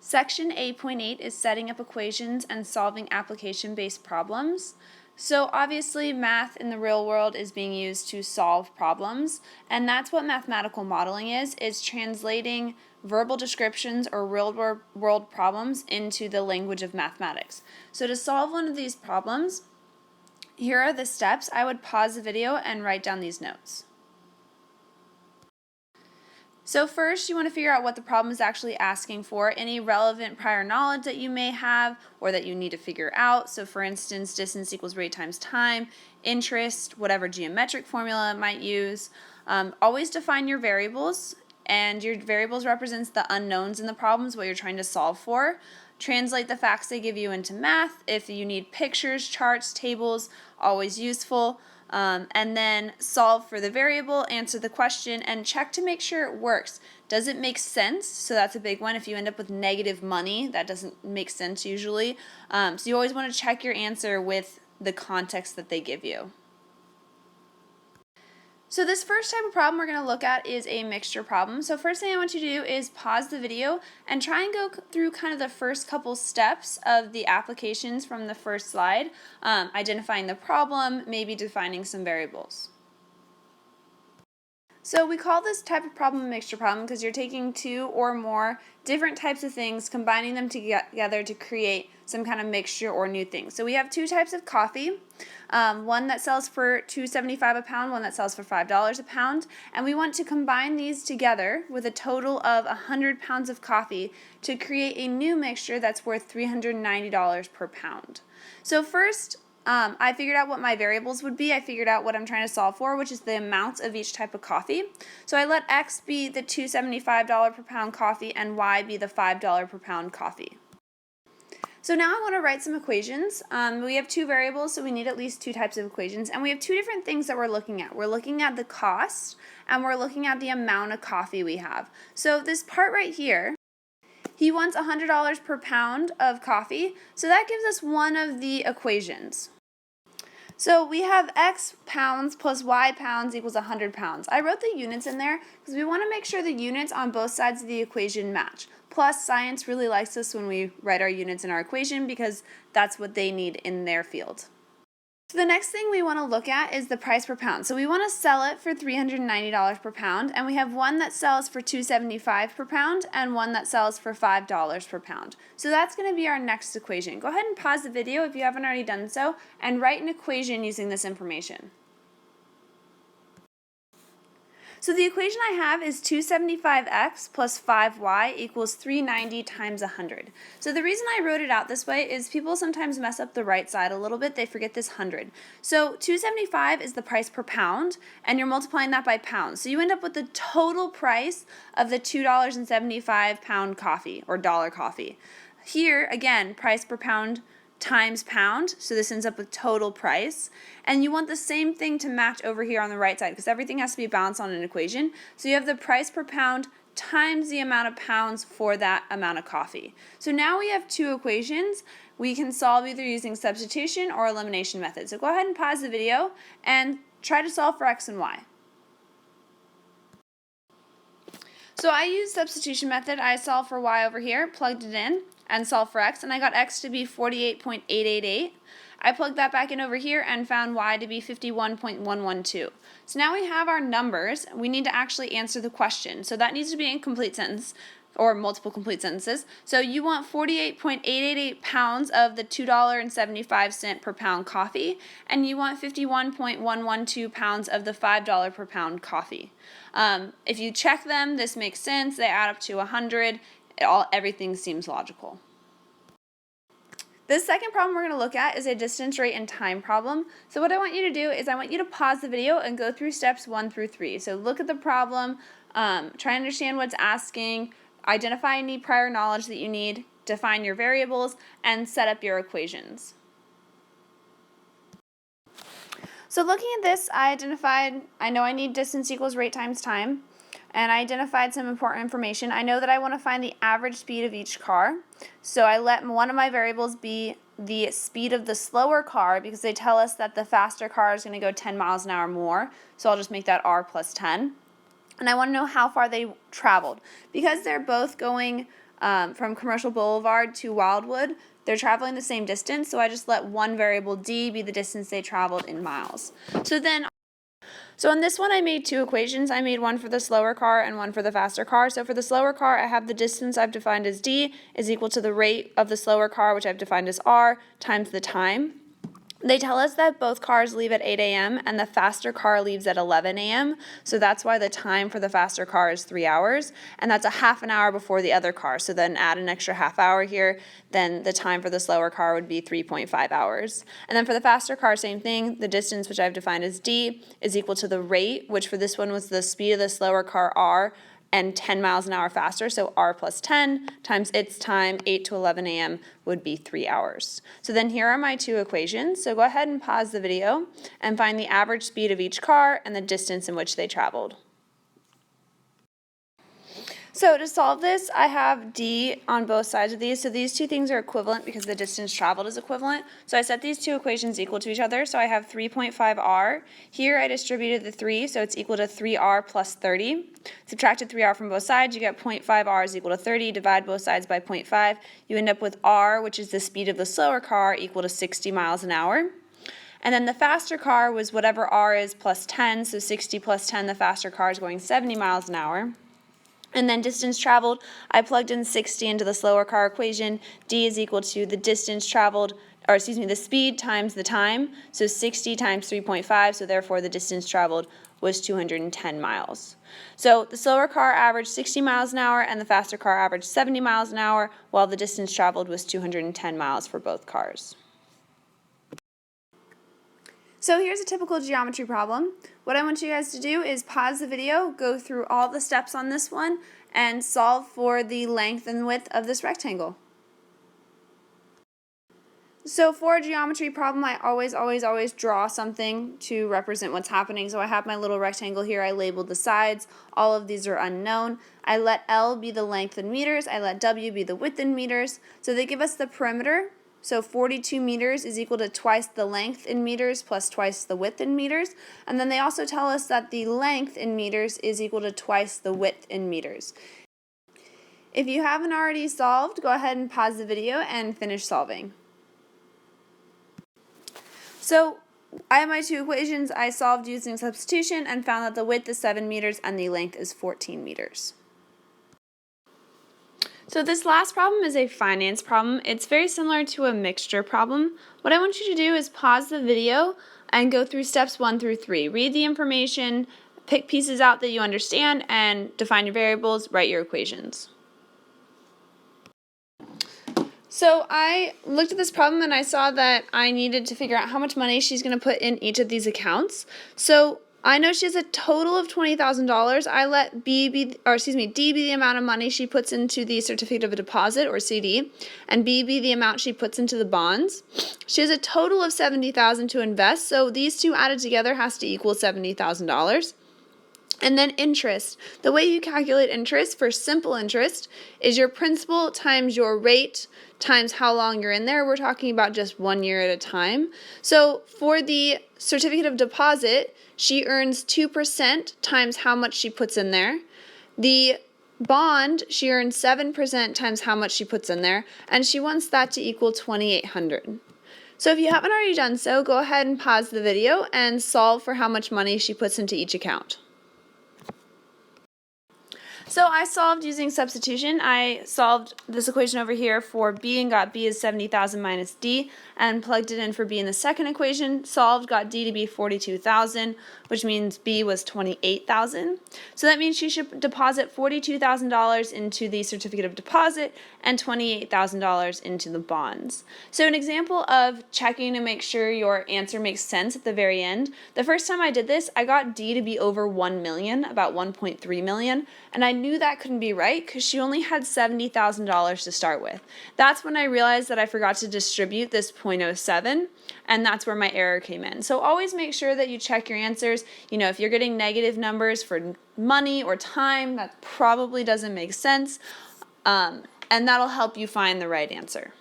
Section 8.8 is setting up equations and solving application-based problems. So obviously math in the real world is being used to solve problems, and that's what mathematical modeling is translating verbal descriptions or real-world problems into the language of mathematics. So to solve one of these problems, here are the steps. I would pause the video and write down these notes. So first, you want to figure out what the problem is actually asking for, any relevant prior knowledge that you may have or that you need to figure out. So for instance, distance equals rate times time, interest, whatever geometric formula it might use. Always define your variables, and your variables represents the unknowns in the problems, what you're trying to solve for. Translate the facts they give you into math. If you need pictures, charts, tables, always useful. And then solve for the variable, answer the question, and check to make sure it works. Does it make sense? So that's a big one. If you end up with negative money, that doesn't make sense usually. So you always want to check your answer with the context that they give you. So this first type of problem we're going to look at is a mixture problem. So first thing I want you to do is pause the video and try and go through kind of the first couple steps of the applications from the first slide, identifying the problem, maybe defining some variables. So we call this type of problem a mixture problem because you're taking two or more different types of things, combining them together to create some kind of mixture or new thing. So we have two types of coffee, one that sells for $2.75 a pound, one that sells for $5 a pound, and we want to combine these together with a total of 100 pounds of coffee to create a new mixture that's worth $390 per pound. So first, I figured out what my variables would be. I figured out what I'm trying to solve for, which is the amounts of each type of coffee. So I let X be the $2.75 per pound coffee and Y be the $5 per pound coffee. So now I want to write some equations. We have two variables, so we need at least two types of equations. And we have two different things that we're looking at. We're looking at the cost, and we're looking at the amount of coffee we have. So this part right here, he wants $100 per pound of coffee, so that gives us one of the equations. So we have X pounds plus Y pounds equals 100 pounds. I wrote the units in there because we want to make sure the units on both sides of the equation match. Plus, science really likes us when we write our units in our equation because that's what they need in their field. So the next thing we want to look at is the price per pound. So we want to sell it for $390 per pound, and we have one that sells for $2.75 per pound and one that sells for $5 per pound. So that's going to be our next equation. Go ahead and pause the video if you haven't already done so and write an equation using this information. So the equation I have is 275x plus 5y equals 390 times 100. So the reason I wrote it out this way is people sometimes mess up the right side a little bit. They forget this 100. So 275 is the price per pound, and you're multiplying that by pounds. So you end up with the total price of the $2.75 pound coffee or dollar coffee. Here, again, price per pound times pound, so this ends up with total price. And you want the same thing to match over here on the right side because everything has to be balanced on an equation. So you have the price per pound times the amount of pounds for that amount of coffee. So now we have two equations. We can solve either using substitution or elimination method. So go ahead and pause the video and try to solve for X and Y. So I used substitution method. I solved for Y over here, plugged it in, and solved for X, and I got X to be 48.888. I plugged that back in over here and found Y to be 51.112. So now we have our numbers. We need to actually answer the question. So that needs to be in complete sentence or multiple complete sentences. So you want 48.888 pounds of the $2.75 per pound coffee, and you want 51.112 pounds of the $5 per pound coffee. If you check them, this makes sense. They add up to 100. Everything seems logical. This second problem we're going to look at is a distance, rate, and time problem. So what I want you to do is I want you to pause the video and go through steps 1 through 3. So look at the problem, try to understand what it's asking, identify any prior knowledge that you need, define your variables, and set up your equations. So looking at this, I know I need distance equals rate times time. And I identified some important information. I know that I want to find the average speed of each car. So I let one of my variables be the speed of the slower car because they tell us that the faster car is going to go 10 miles an hour more. So I'll just make that R plus 10. And I want to know how far they traveled. Because they're both going from Commercial Boulevard to Wildwood, they're traveling the same distance, so I just let one variable d be the distance they traveled in miles. So on this one, I made two equations. I made one for the slower car and one for the faster car. So for the slower car, I have the distance I've defined as d is equal to the rate of the slower car, which I've defined as r, times the time. They tell us that both cars leave at 8 a.m. and the faster car leaves at 11 a.m. So that's why the time for the faster car is 3 hours, and that's a half an hour before the other car. So then add an extra half hour here, then the time for the slower car would be 3.5 hours. And then for the faster car, same thing. The distance, which I've defined as d, is equal to the rate, which for this one was the speed of the slower car r, and 10 miles an hour faster, so r plus 10 times its time, 8 to 11 a.m., would be 3 hours. So then here are my two equations. So go ahead and pause the video and find the average speed of each car and the distance in which they traveled. So to solve this, I have d on both sides of these. So these two things are equivalent because the distance traveled is equivalent. So I set these two equations equal to each other. So I have 3.5r. Here I distributed the 3, so it's equal to 3r plus 30. Subtracted 3r from both sides, you get 0.5r is equal to 30. Divide both sides by 0.5. You end up with r, which is the speed of the slower car, equal to 60 miles an hour. And then the faster car was whatever r is plus 10, so 60 plus 10, the faster car is going 70 miles an hour. And then distance traveled, I plugged in 60 into the slower car equation. D is equal to the distance traveled, or excuse me, the speed times the time. So 60 times 3.5, so therefore the distance traveled was 210 miles. So the slower car averaged 60 miles an hour and the faster car averaged 70 miles an hour, while the distance traveled was 210 miles for both cars. So here's a typical geometry problem. What I want you guys to do is pause the video, go through all the steps on this one, and solve for the length and width of this rectangle. So for a geometry problem, I always draw something to represent what's happening. So I have my little rectangle here. I labeled the sides. All of these are unknown. I let L be the length in meters. I let W be the width in meters. So they give us the perimeter. So 42 meters is equal to twice the length in meters plus twice the width in meters. And then they also tell us that the length in meters is equal to twice the width in meters. If you haven't already solved, go ahead and pause the video and finish solving. So I have my two equations. I solved using substitution and found that the width is 7 meters and the length is 14 meters. So this last problem is a finance problem. It's very similar to a mixture problem. What I want you to do is pause the video and go through steps 1 through 3. Read the information, pick pieces out that you understand, and define your variables, write your equations. So I looked at this problem and I saw that I needed to figure out how much money she's going to put in each of these accounts. So I know she has a total of $20,000. I let D be the amount of money she puts into the certificate of deposit, or CD, and B be the amount she puts into the bonds. She has a total of $70,000 to invest, so these two added together has to equal $70,000. And then interest. The way you calculate interest for simple interest is your principal times your rate times how long you're in there. We're talking about just 1 year at a time. So for the certificate of deposit, she earns 2% times how much she puts in there. The bond, she earns 7% times how much she puts in there, and she wants that to equal $2,800. So if you haven't already done so, go ahead and pause the video and solve for how much money she puts into each account. So I solved using substitution. I solved this equation over here for B and got B is 70,000 minus D, and plugged it in for B in the second equation. Solved, got D to be 42,000, which means B was 28,000. So that means she should deposit $42,000 into the certificate of deposit and $28,000 into the bonds. So an example of checking to make sure your answer makes sense at the very end. The first time I did this, I got D to be over 1 million, about 1.3 million, and I knew that couldn't be right because she only had $70,000 to start with. That's when I realized that I forgot to distribute this 0.07, and that's where my error came in. So always make sure that you check your answers. You know, if you're getting negative numbers for money or time, that probably doesn't make sense, and that'll help you find the right answer.